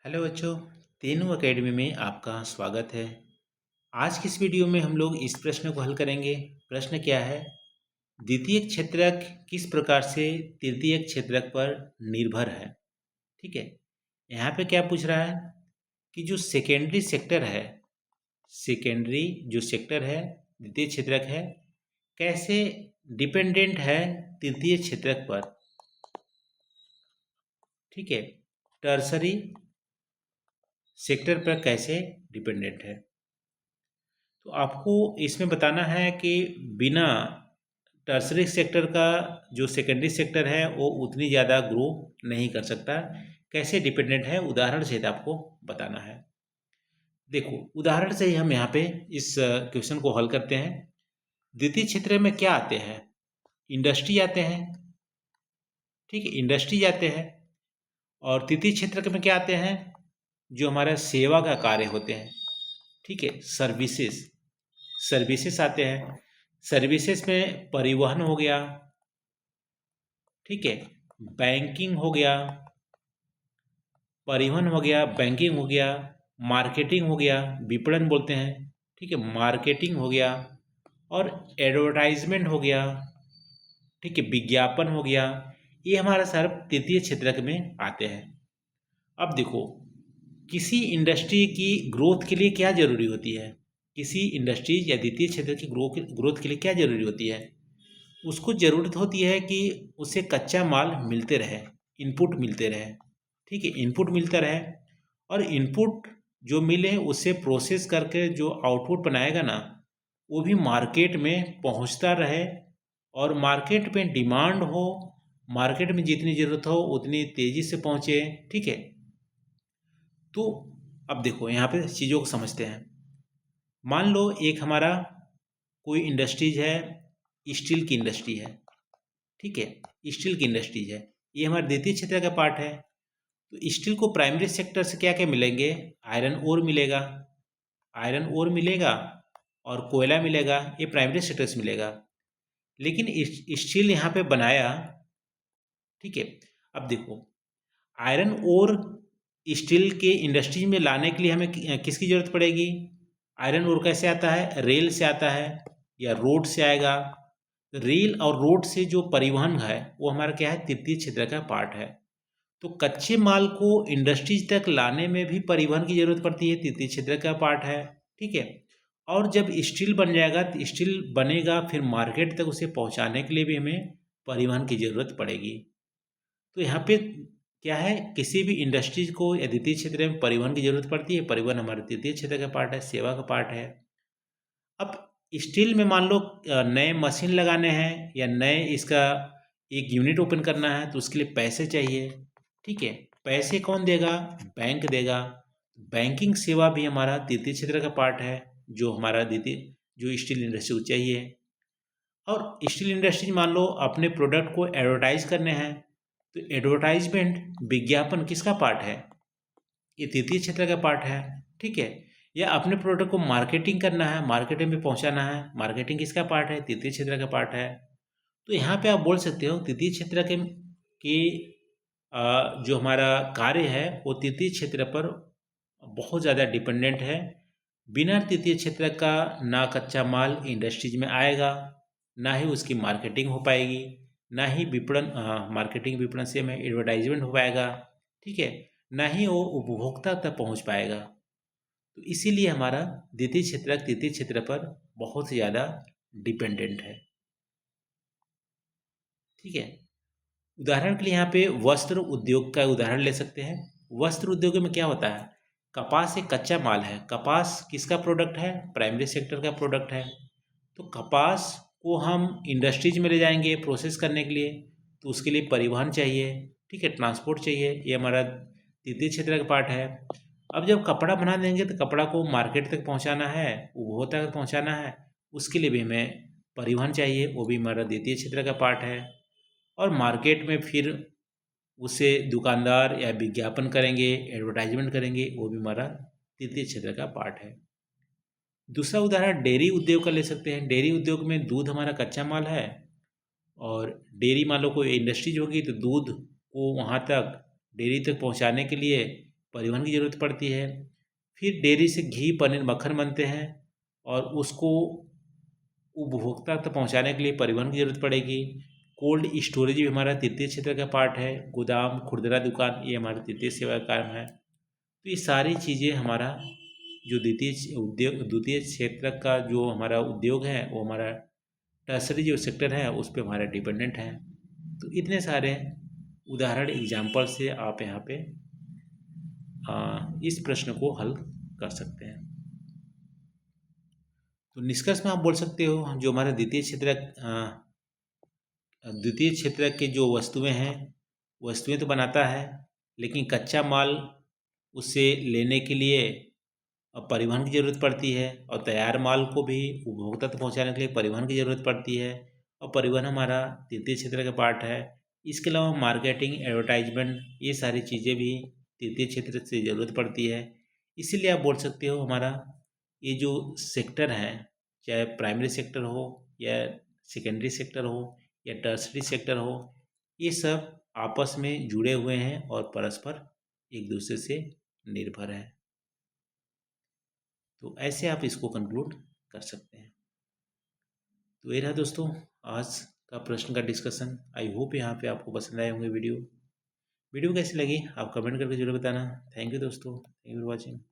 Hello बच्चों, तेनू academy में आपका स्वागत है। आज की इस वीडियो में हम लोग इस प्रश्न को हल करेंगे। प्रश्न क्या है? द्वितीयक क्षेत्रक किस प्रकार से तृतीयक क्षेत्रक पर निर्भर है। ठीक है, यहाँ पे क्या पूछ रहा है कि जो सेकेंडरी जो सेक्टर है द्वितीय क्षेत्रक है, कैसे डिपेंडेंट है तृतीय क्षेत्रक पर। ठीक है, टर्सरी सेक्टर पर कैसे डिपेंडेंट है। तो आपको इसमें बताना है कि बिना टर्सरी सेक्टर का जो सेकेंडरी सेक्टर है वो उतनी ज़्यादा ग्रो नहीं कर सकता। कैसे डिपेंडेंट है, उदाहरण सहित आपको बताना है। देखो, उदाहरण से ही हम यहाँ पे इस क्वेश्चन को हल करते हैं। द्वितीय क्षेत्र में क्या आते हैं? इंडस्ट्री आते हैं। ठीक है, इंडस्ट्री आते हैं। और तृतीय क्षेत्र में क्या आते हैं? जो हमारा सेवा का कार्य होते हैं। ठीक है, सर्विसेज आते हैं। सर्विसेज में परिवहन हो गया, ठीक है, बैंकिंग हो गया, परिवहन हो गया, बैंकिंग हो गया, मार्केटिंग हो गया, विपणन बोलते हैं। ठीक है, मार्केटिंग हो गया और एडवर्टाइजमेंट हो गया। ठीक है, विज्ञापन हो गया। ये हमारा सारा तृतीय क्षेत्र में आते हैं। अब देखो, किसी इंडस्ट्री की ग्रोथ के लिए क्या जरूरी होती है? किसी इंडस्ट्रीज या द्वितीय क्षेत्र की ग्रोथ के लिए क्या जरूरी होती है? उसको ज़रूरत होती है कि उसे कच्चा माल मिलते रहे, इनपुट मिलते रहे। ठीक है, इनपुट मिलता रहे और इनपुट जो मिले उससे प्रोसेस करके जो आउटपुट बनाएगा ना, वो भी मार्केट में पहुंचता रहे और मार्केट में डिमांड हो, मार्केट में जितनी ज़रूरत हो उतनी तेज़ी से पहुंचे। ठीक है, तो अब देखो यहाँ पे चीज़ों को समझते हैं। मान लो एक हमारा कोई इंडस्ट्रीज है, स्टील की इंडस्ट्री है। ठीक है, स्टील की इंडस्ट्रीज है, ये हमारे द्वितीय क्षेत्र का पार्ट है। तो स्टील को प्राइमरी सेक्टर से क्या क्या मिलेंगे? आयरन ओर मिलेगा, आयरन ओर मिलेगा और कोयला मिलेगा, ये प्राइमरी सेक्टर से मिलेगा। लेकिन स्टील यहाँ पे बनाया, ठीक है, अब देखो, आयरन ओर स्टील के इंडस्ट्री में लाने के लिए हमें किसकी ज़रूरत पड़ेगी? आयरन ओर कैसे आता है? रेल से आता है या रोड से आएगा। रेल और रोड से जो परिवहन है वो हमारा क्या है? तृतीय क्षेत्र का पार्ट है। तो कच्चे माल को इंडस्ट्रीज तक लाने में भी परिवहन की जरूरत पड़ती है, तृतीय क्षेत्र का पार्ट है। ठीक है, और जब स्टील बन जाएगा तो स्टील बनेगा, फिर मार्केट तक उसे पहुंचाने के लिए भी हमें परिवहन की जरूरत पड़ेगी। तो यहाँ पे क्या है, किसी भी इंडस्ट्रीज को या द्वितीय क्षेत्र में परिवहन की जरूरत पड़ती है। परिवहन हमारे तृतीय क्षेत्र का पार्ट है, सेवा का पार्ट है। अब स्टील में मान लो नए मशीन लगाने हैं या नए इसका एक यूनिट ओपन करना है, तो उसके लिए पैसे चाहिए। ठीक है, पैसे कौन देगा? बैंक देगा। बैंकिंग सेवा भी हमारा तृतीय क्षेत्र का पार्ट है, जो हमारा द्वितीय जो स्टील इंडस्ट्री को चाहिए। और स्टील इंडस्ट्री मान लो अपने प्रोडक्ट को एडवर्टाइज करने हैं, तो एडवर्टाइजमेंट विज्ञापन किसका पार्ट है? ये तृतीय क्षेत्र का पार्ट है। ठीक है, या अपने प्रोडक्ट को मार्केटिंग करना है, मार्केटिंग में पहुंचाना है, मार्केटिंग किसका पार्ट है? तृतीय क्षेत्र का पार्ट है। तो यहाँ पे आप बोल सकते हो तृतीय क्षेत्र के जो हमारा कार्य है वो तृतीय क्षेत्र पर बहुत ज़्यादा डिपेंडेंट है। बिना तृतीय क्षेत्र का ना कच्चा माल इंडस्ट्रीज में आएगा, ना ही उसकी मार्केटिंग हो पाएगी, ना ही विपणन मार्केटिंग विपणन से में एडवर्टाइजमेंट हो पाएगा। ठीक है, ना ही वो उपभोक्ता तक पहुंच पाएगा। तो इसीलिए हमारा द्वितीय क्षेत्र तृतीय क्षेत्र पर बहुत ज़्यादा डिपेंडेंट है। ठीक है, उदाहरण के लिए यहाँ पे वस्त्र उद्योग का उदाहरण ले सकते हैं। वस्त्र उद्योग में क्या होता है? कपास एक कच्चा माल है। कपास किसका प्रोडक्ट है? प्राइमरी सेक्टर का प्रोडक्ट है। तो कपास को हम इंडस्ट्रीज में ले जाएंगे प्रोसेस करने के लिए, तो उसके लिए परिवहन चाहिए। ठीक है, ट्रांसपोर्ट चाहिए, ये हमारा तृतीय क्षेत्र का पार्ट है। अब जब कपड़ा बना देंगे तो कपड़ा को मार्केट तक पहुंचाना है, उपभोक्ता तक पहुंचाना है, उसके लिए भी हमें परिवहन चाहिए, वो भी हमारा द्वितीय क्षेत्र का पार्ट है। और मार्केट में फिर उसे दुकानदार या विज्ञापन करेंगे, एडवर्टाइजमेंट करेंगे, वो भी हमारा तृतीय क्षेत्र का पार्ट है। दूसरा उदाहरण डेयरी उद्योग का ले सकते हैं। डेयरी उद्योग में दूध हमारा कच्चा माल है और डेयरी मान लो कोई इंडस्ट्रीज होगी तो दूध को वहाँ तक डेयरी तक पहुँचाने के लिए परिवहन की ज़रूरत पड़ती है। फिर डेयरी से घी, पनीर, मक्खन बनते हैं और उसको उपभोक्ता तक पहुंचाने के लिए परिवहन की ज़रूरत पड़ेगी। कोल्ड स्टोरेज भी हमारा तृतीय क्षेत्र का पार्ट है। गोदाम, खुदरा दुकान, ये हमारा तृतीय सेवा का काम है। तो ये सारी चीज़ें हमारा जो द्वितीय क्षेत्र का जो हमारा उद्योग है वो हमारा टर्सरी जो सेक्टर है उस पे हमारा डिपेंडेंट है। तो इतने सारे उदाहरण एग्जाम्पल से आप यहाँ पे इस प्रश्न को हल कर सकते हैं। तो निष्कर्ष में आप बोल सकते हो जो हमारा द्वितीय क्षेत्र के जो वस्तुएं तो बनाता है, लेकिन कच्चा माल उससे लेने के लिए परिवहन की ज़रूरत पड़ती है और तैयार माल को भी उपभोक्ता तक पहुंचाने के लिए परिवहन की ज़रूरत पड़ती है और परिवहन हमारा तृतीय क्षेत्र का पार्ट है। इसके अलावा मार्केटिंग, एडवर्टाइजमेंट, ये सारी चीज़ें भी तृतीय क्षेत्र से ज़रूरत पड़ती है। इसीलिए आप बोल सकते हो हमारा ये जो सेक्टर है, चाहे प्राइमरी सेक्टर हो या सेकेंडरी सेक्टर हो या टर्सरी सेक्टर हो, ये सब आपस में जुड़े हुए हैं और परस्पर एक दूसरे से निर्भर है। तो ऐसे आप इसको कंक्लूड कर सकते हैं। तो ये रहा दोस्तों आज का प्रश्न का डिस्कशन। आई होप यहाँ पे आपको पसंद आए होंगे वीडियो कैसी लगी आप कमेंट करके जरूर बताना। थैंक यू दोस्तों, थैंक यू फॉर वॉचिंग।